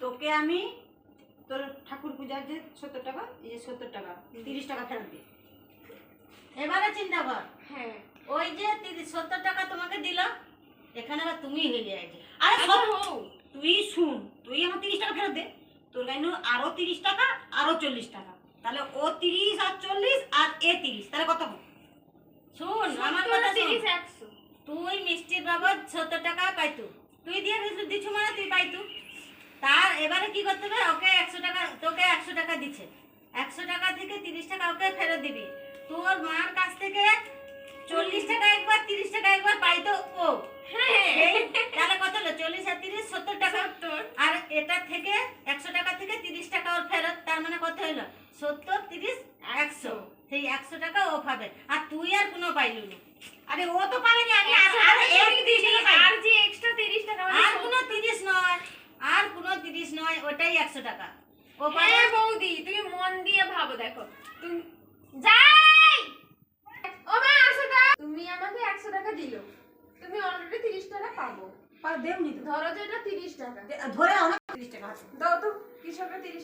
তোকে আমি তোর ঠাকুর পূজার যে 70 টাকা, এই যে 70 টাকা 30 টাকা ফেরত দিই। এবারে চিন্তা কর। হ্যাঁ, ওই যে 70 টাকা তোমাকে দিল, এখানে আবার তুমি হেলে আছে। আরে আরে সব তুই শুন, তুই আমার 30 টাকা ফেরত দে, তোর লাইন আরো 30 টাকা, আরো 40 টাকা, তাহলে ও 30 আর 40 আর এ 30, তাহলে কত হবে? শুন আমার কথা, 30 100। তুই মিষ্টির বাবদ 70 টাকা পাইতু, তুই দিয়ে দিছু মানে তুই পাইতু। তার এবারে কি করতে হবে? ওকে 100 টাকা, তোকে 100 টাকা দিচ্ছে, 100 টাকা থেকে 30 টাকা ওকে ফেরত দিবি। তোর মার কাছ থেকে 40 টাকা একবার, 30 টাকা একবার পাইতো ও। হ্যাঁ, তাহলে কত হলো? 40 আর 30 70 টাকা। 70। আর এটা থেকে 100 টাকা থেকে 30 টাকা ওর ফেরত, তার মানে কত হলো? 70 30 100। সেই 100 টাকা ও পাবে, আর তুই আর কোনো পাইলু না। আরে ও তো পাবেনি, আমি আর আর 30 টাকা পাই। আর যে এক্সট্রা 30 টাকা মানে আর কোনো 30 নয়, আর কোনো 30 নয়, ওটাই 100 টাকা ও পাবে। হ্যাঁ বৌদি, তুমি মন দিয়ে ভাবো, দেখো তুমি যাই ও মা আসো তো। তুমি আমাকে 100 টাকা দিলো, তুমি অলরেডি 30 টাকা পাবো। দেবনি তো, ধরো যে এটা 30 টাকা, ধরে অনেক 30 টাকা আছে। দাও তো কৃষকরা 30